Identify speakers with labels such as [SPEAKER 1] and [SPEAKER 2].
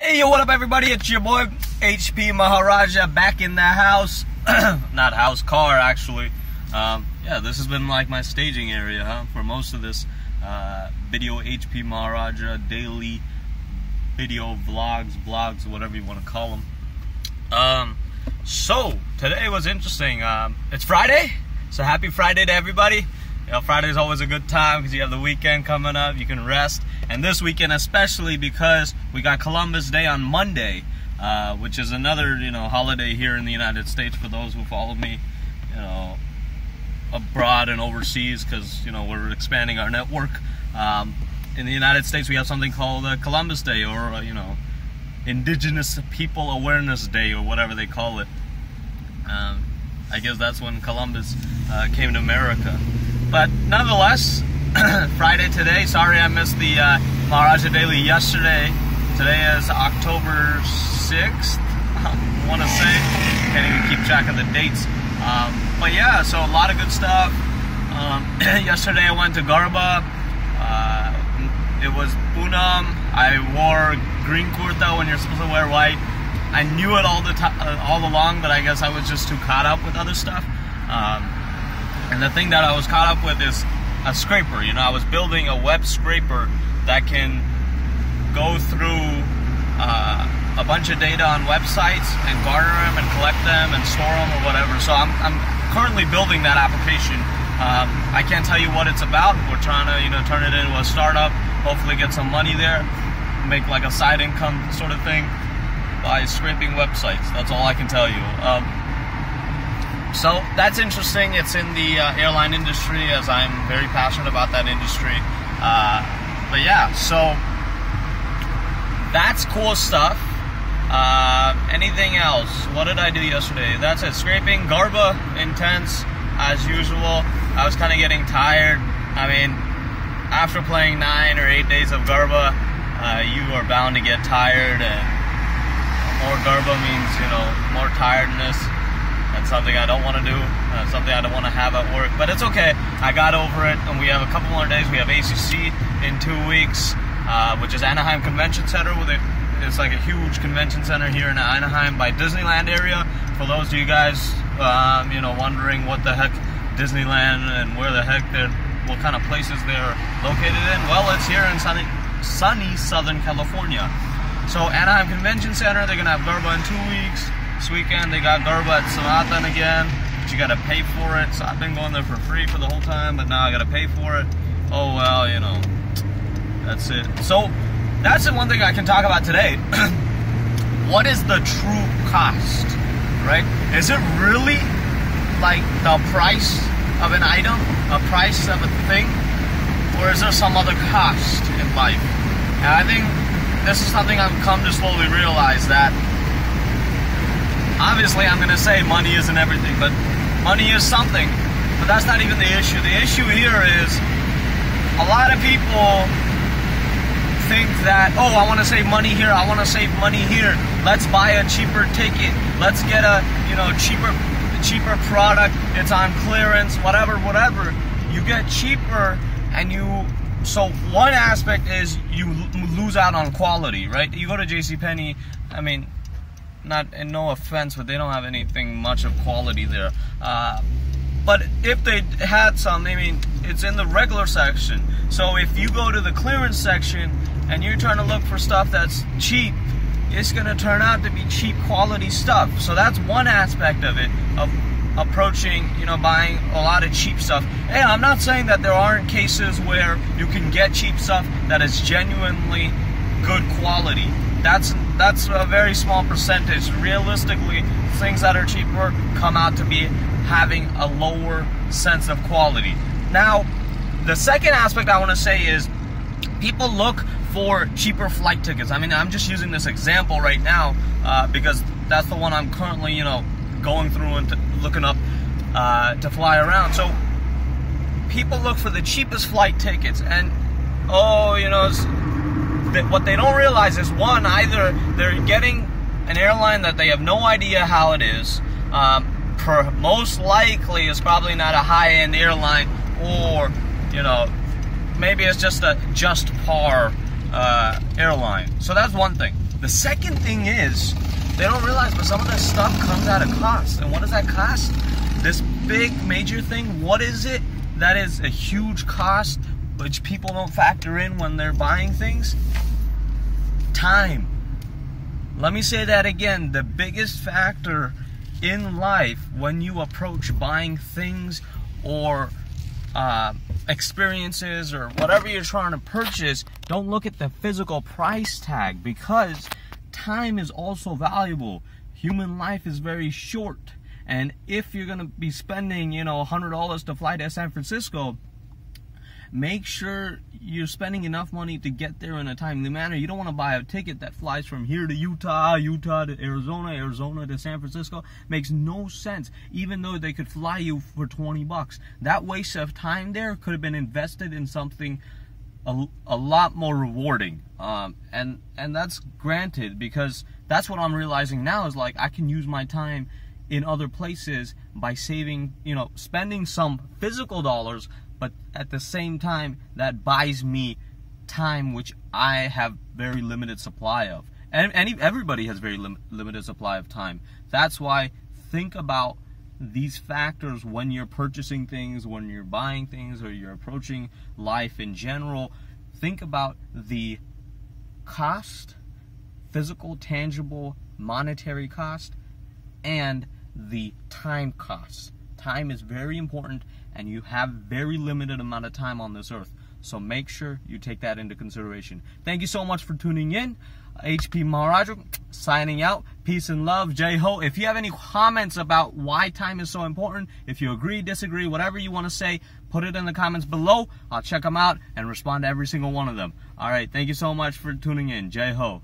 [SPEAKER 1] Hey, yo, what up, everybody? It's your boy, HP Maharaja, back in the house. Not house, car, actually. Yeah, this has been like my staging area, for most of this video. HP Maharaja Daily video vlogs, blogs, whatever you want to call them. So, today was interesting. It's Friday, so happy Friday to everybody. You know, Friday's always a good time because you have the weekend coming up, you can rest. And this weekend especially because we got Columbus Day on Monday, which is another, holiday here in the United States for those who follow me, abroad and overseas, because, we're expanding our network. In the United States, we have something called Columbus Day, or, Indigenous People Awareness Day, or whatever they call it. I guess that's when Columbus came to America. But nonetheless, Friday today. Sorry I missed the Maharaja Daily yesterday. Today is October 6th, I want to say. Can't even keep track of the dates. But yeah, so a lot of good stuff. Yesterday I went to Garba. It was Punam. I wore green kurta when you're supposed to wear white. I knew it all along, but I guess I was just too caught up with other stuff. And the thing that I was caught up with is a scraper. I was building a web scraper that can go through a bunch of data on websites and garner them and collect them and store them or whatever. So I'm currently building that application. I can't tell you what it's about. We're trying to turn it into a startup, hopefully get some money there, make like a side income sort of thing by scraping websites. That's all I can tell you. So that's interesting. It's in the airline industry, as I'm very passionate about that industry. But yeah, so that's cool stuff. Anything else? What did I do yesterday? That's it. Scraping, Garba, intense as usual. I was kind of getting tired. I mean, after playing 9 or 8 days of Garba, you are bound to get tired, and more Garba means, more tiredness. That's something I don't want to do, something I don't want to have at work, but it's okay. I got over it, and we have a couple more days. We have ACC in 2 weeks, which is Anaheim Convention Center. It's like a huge convention center here in Anaheim by Disneyland area. For those of you guys, wondering what the heck Disneyland and where the heck what kind of places they're located in, well, it's here in sunny Southern California. So Anaheim Convention Center, they're gonna have Garba in 2 weeks. This weekend they got Garba at Sanatan again, but you gotta pay for it. So I've been going there for free for the whole time, but now I gotta pay for it. Oh well, that's it. So that's the one thing I can talk about today. What is the true cost, right? Is it really like the price of an item, a price of a thing, or is there some other cost in life? And I think this is something I've come to slowly realize, that obviously I'm going to say money isn't everything, but money is something. But that's not even the issue. The issue here is a lot of people think that, oh, I want to save money here, I want to save money here. Let's buy a cheaper ticket. Let's get a cheaper product. It's on clearance, whatever. You get cheaper, and so one aspect is you lose out on quality, right? You go to JCPenney, I mean, no offense, but they don't have anything much of quality there. But if they had some, it's in the regular section. So if you go to the clearance section and you're trying to look for stuff that's cheap, it's going to turn out to be cheap quality stuff. So that's one aspect of it, of approaching, buying a lot of cheap stuff. And I'm not saying that there aren't cases where you can get cheap stuff that is genuinely good quality. That's a very small percentage. Realistically, things that are cheaper come out to be having a lower sense of quality. Now, the second aspect I want to say is people look for cheaper flight tickets. I'm just using this example right now because that's the one I'm currently, going through and looking up to fly around. So people look for the cheapest flight tickets, and what they don't realize is, one, either they're getting an airline that they have no idea how it is, most likely it's probably not a high-end airline, or maybe it's just a just par airline. So that's one thing. The second thing is, they don't realize, but some of this stuff comes at a cost. And what does that cost? This big major thing, what is it that is a huge cost, which people don't factor in when they're buying things? Time. Let me say that again. The biggest factor in life when you approach buying things or experiences or whatever you're trying to purchase, don't look at the physical price tag, because time is also valuable. Human life is very short, and if you're going to be spending, $100 to fly to San Francisco, make sure you're spending enough money to get there in a timely manner. You don't want to buy a ticket that flies from here to Utah, Utah to Arizona, Arizona to San Francisco. Makes no sense, even though they could fly you for 20 bucks. That waste of time there could have been invested in something a lot more rewarding. And that's granted, because that's what I'm realizing now, is like I can use my time in other places by saving, spending some physical dollars, but at the same time, that buys me time, which I have very limited supply of. And everybody has very limited supply of time. That's why think about these factors when you're purchasing things, when you're buying things, or you're approaching life in general. Think about the cost, physical, tangible, monetary cost, and the time cost. Time is very important, and you have very limited amount of time on this earth. So make sure you take that into consideration. Thank you so much for tuning in. HP Maharaja signing out. Peace and love. Jai Ho. If you have any comments about why time is so important, if you agree, disagree, whatever you want to say, put it in the comments below. I'll check them out and respond to every single one of them. All right. Thank you so much for tuning in. Jai Ho.